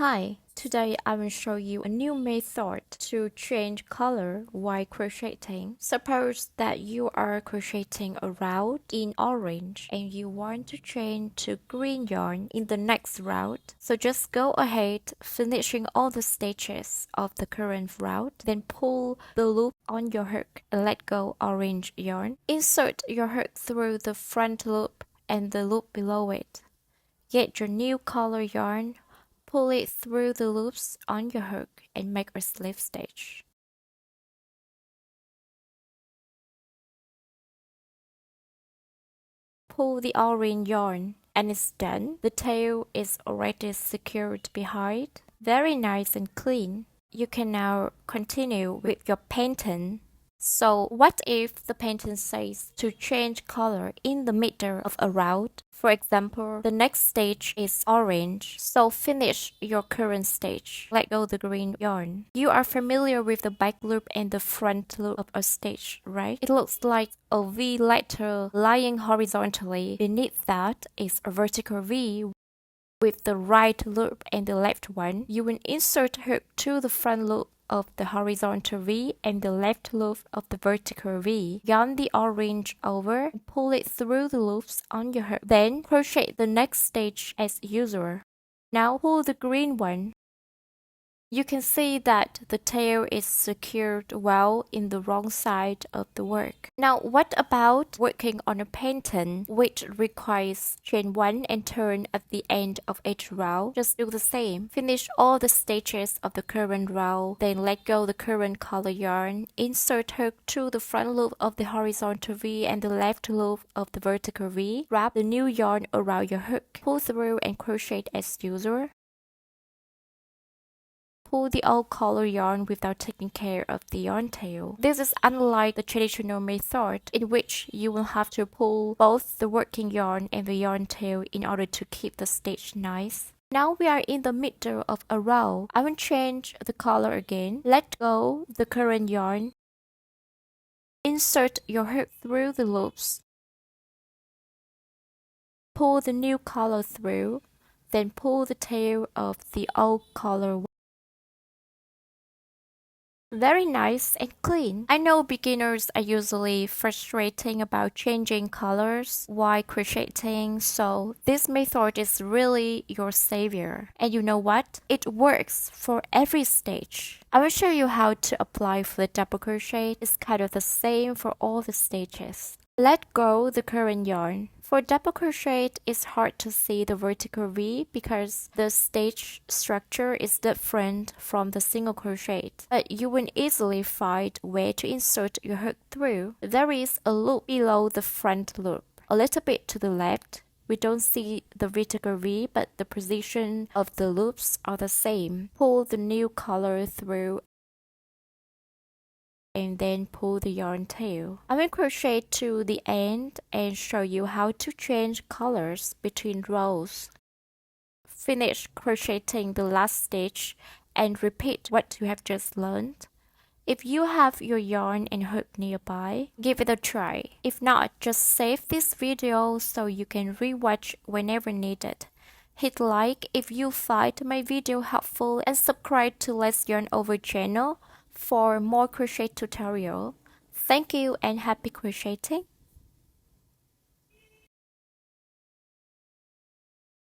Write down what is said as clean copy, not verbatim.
Hi, today I will show you a new method to change color while crocheting. Suppose that you are crocheting a round in orange and you want to change to green yarn in the next round. So just go ahead, finishing all the stitches of the current round, then pull the loop on your hook and let go orange yarn. Insert your hook through the front loop and the loop below it. Get your new color yarn, pull it through the loops on your hook and make a slip stitch. Pull the orange yarn and it's done. The tail is already secured behind. Very nice and clean. You can now continue with your pattern. So what if the pattern says to change color in the middle of a round? For example, the next stage is orange, so finish your current stage. Let go the green yarn. You are familiar with the back loop and the front loop of a stage, right? It looks like a V letter lying horizontally. Beneath that is a vertical V with the right loop and the left one. You will insert hook to the front loop of the horizontal V and the left loop of the vertical V. Yarn the orange over and pull it through the loops on your hook. Then crochet the next stage as usual. Now pull the green one. You can see that the tail is secured well in the wrong side of the work. Now what about working on a pattern which requires chain 1 and turn at the end of each row? Just do the same. Finish all the stitches of the current row, then let go the current color yarn, insert hook to the front loop of the horizontal V and the left loop of the vertical V. Wrap the new yarn around your hook. Pull through and crochet as usual. Pull the old color yarn without taking care of the yarn tail. This is unlike the traditional method in which you will have to pull both the working yarn and the yarn tail in order to keep the stitch nice. Now we are in the middle of a row. I will change the color again. Let go the current yarn. Insert your hook through the loops. Pull the new color through, then pull the tail of the old color. Very nice and clean. I know beginners are usually frustrating about changing colors while crocheting, so this method is really your savior. And you know what? It works for every stage. I will show you how to apply for the double crochet. It's kind of the same for all the stages. Let go the current yarn. For double crochet, it's hard to see the vertical V because the stitch structure is different from the single crochet. But you will easily find where to insert your hook through. There is a loop below the front loop, a little bit to the left. We don't see the vertical V, but the position of the loops are the same. Pull the new color through and then pull the yarn tail. I will crochet to the end and show you how to change colors between rows. Finish crocheting the last stitch and repeat what you have just learned. If you have your yarn and hook nearby, give it a try. If not, just save this video so you can rewatch whenever needed. Hit like if you find my video helpful and subscribe to Let's Yarn Over channel for more crochet tutorial. Thank you and happy crocheting!